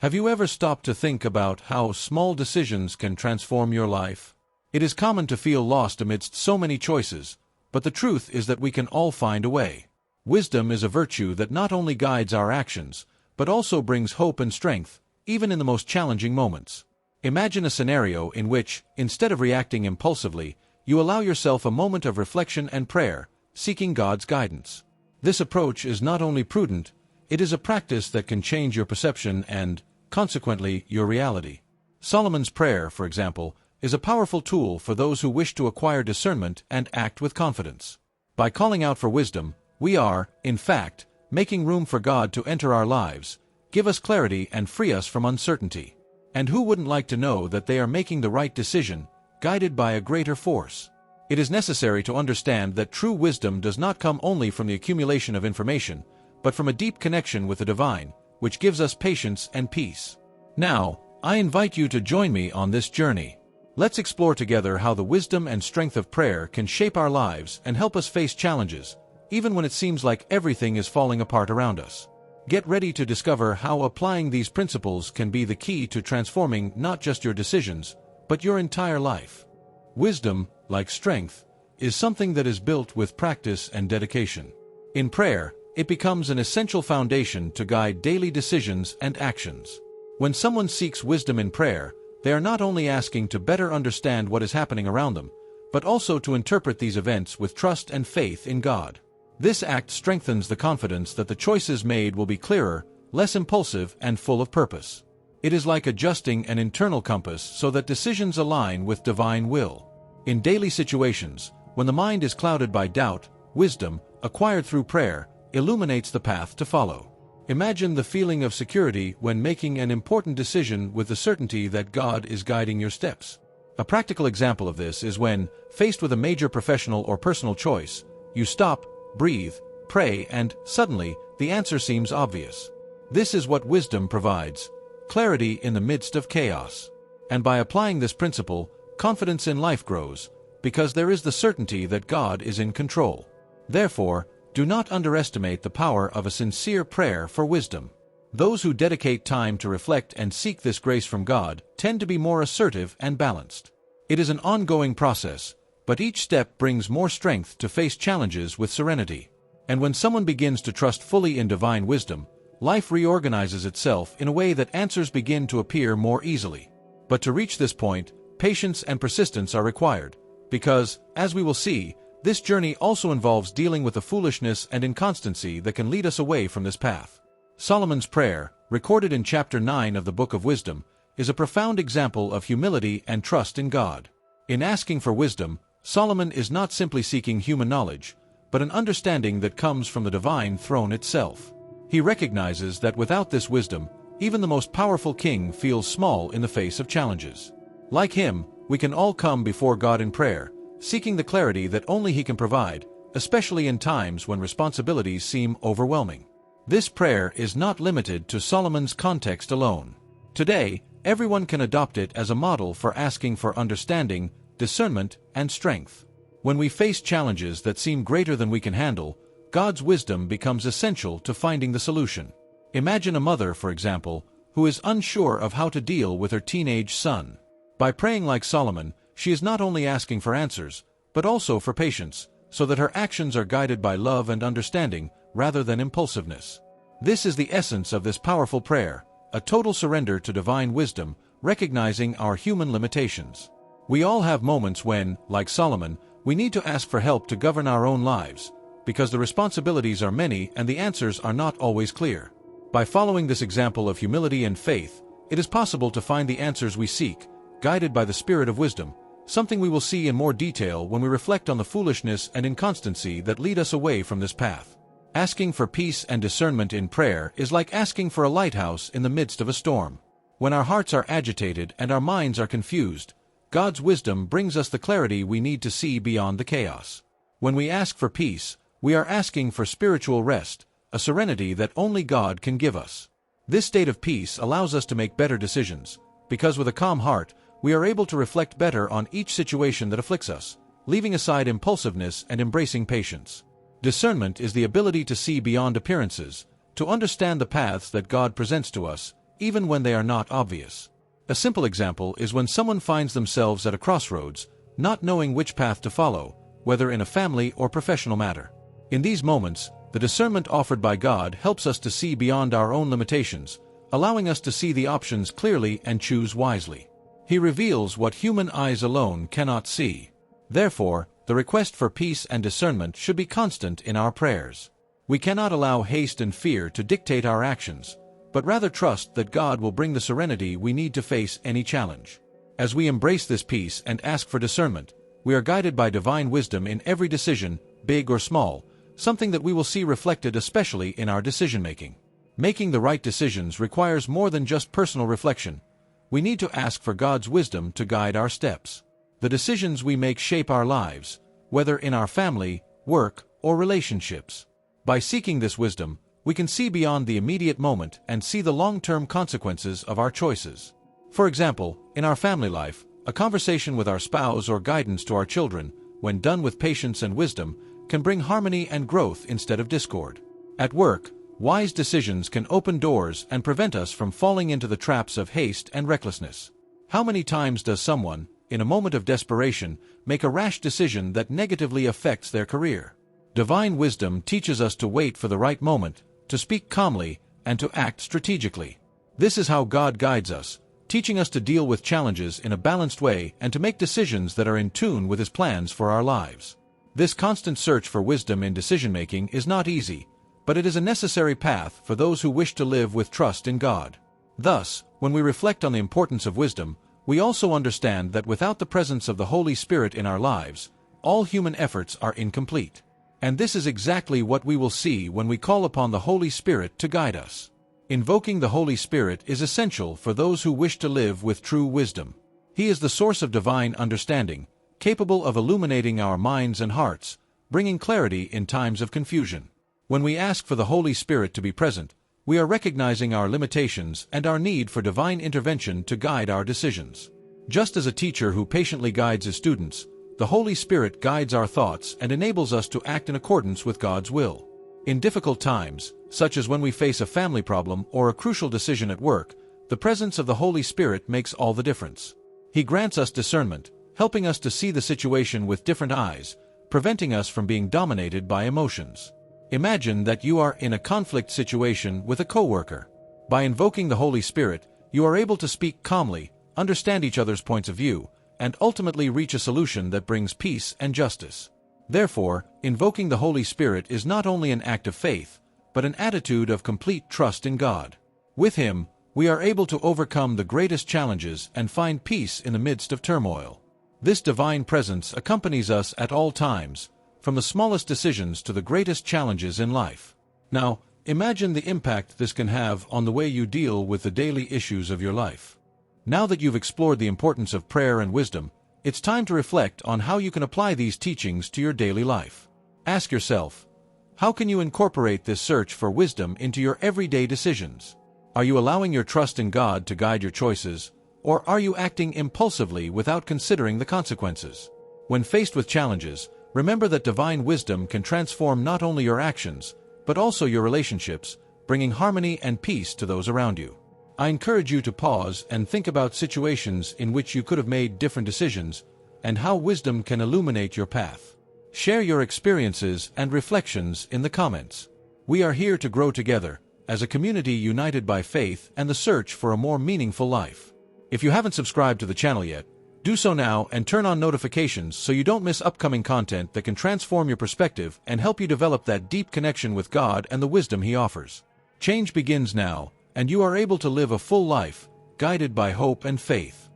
Have you ever stopped to think about how small decisions can transform your life? It is common to feel lost amidst so many choices, but the truth is that we can all find a way. Wisdom is a virtue that not only guides our actions, but also brings hope and strength, even in the most challenging moments. Imagine a scenario in which, instead of reacting impulsively, you allow yourself a moment of reflection and prayer, seeking God's guidance. This approach is not only prudent, it is a practice that can change your perception and, consequently, your reality. Solomon's prayer, for example, is a powerful tool for those who wish to acquire discernment and act with confidence. By calling out for wisdom, we are, in fact, making room for God to enter our lives, give us clarity and free us from uncertainty. And who wouldn't like to know that they are making the right decision, guided by a greater force? It is necessary to understand that true wisdom does not come only from the accumulation of information, but from a deep connection with the divine, which gives us patience and peace. Now, I invite you to join me on this journey. Let's explore together how the wisdom and strength of prayer can shape our lives and help us face challenges, even when it seems like everything is falling apart around us. Get ready to discover how applying these principles can be the key to transforming not just your decisions, but your entire life. Wisdom, like strength, is something that is built with practice and dedication. In prayer, it becomes an essential foundation to guide daily decisions and actions. When someone seeks wisdom in prayer, they are not only asking to better understand what is happening around them, but also to interpret these events with trust and faith in God. This act strengthens the confidence that the choices made will be clearer, less impulsive, and full of purpose. It is like adjusting an internal compass so that decisions align with divine will. In daily situations, when the mind is clouded by doubt, wisdom, acquired through prayer, illuminates the path to follow. Imagine the feeling of security when making an important decision with the certainty that God is guiding your steps. A practical example of this is when, faced with a major professional or personal choice, you stop, breathe, pray, and, suddenly, the answer seems obvious. This is what wisdom provides: clarity in the midst of chaos. And by applying this principle, confidence in life grows, because there is the certainty that God is in control. Therefore, do not underestimate the power of a sincere prayer for wisdom. Those who dedicate time to reflect and seek this grace from God tend to be more assertive and balanced. It is an ongoing process, but each step brings more strength to face challenges with serenity. And when someone begins to trust fully in divine wisdom, life reorganizes itself in a way that answers begin to appear more easily. But to reach this point, patience and persistence are required, because, as we will see, this journey also involves dealing with the foolishness and inconstancy that can lead us away from this path. Solomon's prayer, recorded in chapter 9 of the Book of Wisdom, is a profound example of humility and trust in God. In asking for wisdom, Solomon is not simply seeking human knowledge, but an understanding that comes from the divine throne itself. He recognizes that without this wisdom, even the most powerful king feels small in the face of challenges. Like him, we can all come before God in prayer, seeking the clarity that only He can provide, especially in times when responsibilities seem overwhelming. This prayer is not limited to Solomon's context alone. Today, everyone can adopt it as a model for asking for understanding, discernment, and strength. When we face challenges that seem greater than we can handle, God's wisdom becomes essential to finding the solution. Imagine a mother, for example, who is unsure of how to deal with her teenage son. By praying like Solomon, she is not only asking for answers, but also for patience, so that her actions are guided by love and understanding rather than impulsiveness. This is the essence of this powerful prayer, a total surrender to divine wisdom, recognizing our human limitations. We all have moments when, like Solomon, we need to ask for help to govern our own lives, because the responsibilities are many and the answers are not always clear. By following this example of humility and faith, it is possible to find the answers we seek, guided by the Spirit of wisdom, something we will see in more detail when we reflect on the foolishness and inconstancy that lead us away from this path. Asking for peace and discernment in prayer is like asking for a lighthouse in the midst of a storm. When our hearts are agitated and our minds are confused, God's wisdom brings us the clarity we need to see beyond the chaos. When we ask for peace, we are asking for spiritual rest, a serenity that only God can give us. This state of peace allows us to make better decisions, because with a calm heart, we are able to reflect better on each situation that afflicts us, leaving aside impulsiveness and embracing patience. Discernment is the ability to see beyond appearances, to understand the paths that God presents to us, even when they are not obvious. A simple example is when someone finds themselves at a crossroads, not knowing which path to follow, whether in a family or professional matter. In these moments, the discernment offered by God helps us to see beyond our own limitations, allowing us to see the options clearly and choose wisely. He reveals what human eyes alone cannot see. Therefore, the request for peace and discernment should be constant in our prayers. We cannot allow haste and fear to dictate our actions, but rather trust that God will bring the serenity we need to face any challenge. As we embrace this peace and ask for discernment, we are guided by divine wisdom in every decision, big or small, something that we will see reflected especially in our decision-making. Making the right decisions requires more than just personal reflection. We need to ask for God's wisdom to guide our steps. The decisions we make shape our lives, whether in our family, work, or relationships. By seeking this wisdom, we can see beyond the immediate moment and see the long-term consequences of our choices. For example, in our family life, a conversation with our spouse or guidance to our children, when done with patience and wisdom, can bring harmony and growth instead of discord. At work, wise decisions can open doors and prevent us from falling into the traps of haste and recklessness. How many times does someone, in a moment of desperation, make a rash decision that negatively affects their career? Divine wisdom teaches us to wait for the right moment, to speak calmly, and to act strategically. This is how God guides us, teaching us to deal with challenges in a balanced way and to make decisions that are in tune with His plans for our lives. This constant search for wisdom in decision-making is not easy, but it is a necessary path for those who wish to live with trust in God. Thus, when we reflect on the importance of wisdom, we also understand that without the presence of the Holy Spirit in our lives, all human efforts are incomplete. And this is exactly what we will see when we call upon the Holy Spirit to guide us. Invoking the Holy Spirit is essential for those who wish to live with true wisdom. He is the source of divine understanding, capable of illuminating our minds and hearts, bringing clarity in times of confusion. When we ask for the Holy Spirit to be present, we are recognizing our limitations and our need for divine intervention to guide our decisions. Just as a teacher who patiently guides his students, the Holy Spirit guides our thoughts and enables us to act in accordance with God's will. In difficult times, such as when we face a family problem or a crucial decision at work, the presence of the Holy Spirit makes all the difference. He grants us discernment, helping us to see the situation with different eyes, preventing us from being dominated by emotions. Imagine that you are in a conflict situation with a coworker. By invoking the Holy Spirit, you are able to speak calmly, understand each other's points of view, and ultimately reach a solution that brings peace and justice. Therefore, invoking the Holy Spirit is not only an act of faith, but an attitude of complete trust in God. With Him, we are able to overcome the greatest challenges and find peace in the midst of turmoil. This divine presence accompanies us at all times, from the smallest decisions to the greatest challenges in life. Now, imagine the impact this can have on the way you deal with the daily issues of your life. Now that you've explored the importance of prayer and wisdom, it's time to reflect on how you can apply these teachings to your daily life. Ask yourself, how can you incorporate this search for wisdom into your everyday decisions? Are you allowing your trust in God to guide your choices, or are you acting impulsively without considering the consequences? When faced with challenges, remember that divine wisdom can transform not only your actions, but also your relationships, bringing harmony and peace to those around you. I encourage you to pause and think about situations in which you could have made different decisions and how wisdom can illuminate your path. Share your experiences and reflections in the comments. We are here to grow together as a community united by faith and the search for a more meaningful life. If you haven't subscribed to the channel yet, do so now and turn on notifications so you don't miss upcoming content that can transform your perspective and help you develop that deep connection with God and the wisdom He offers. Change begins now, and you are able to live a full life, guided by hope and faith.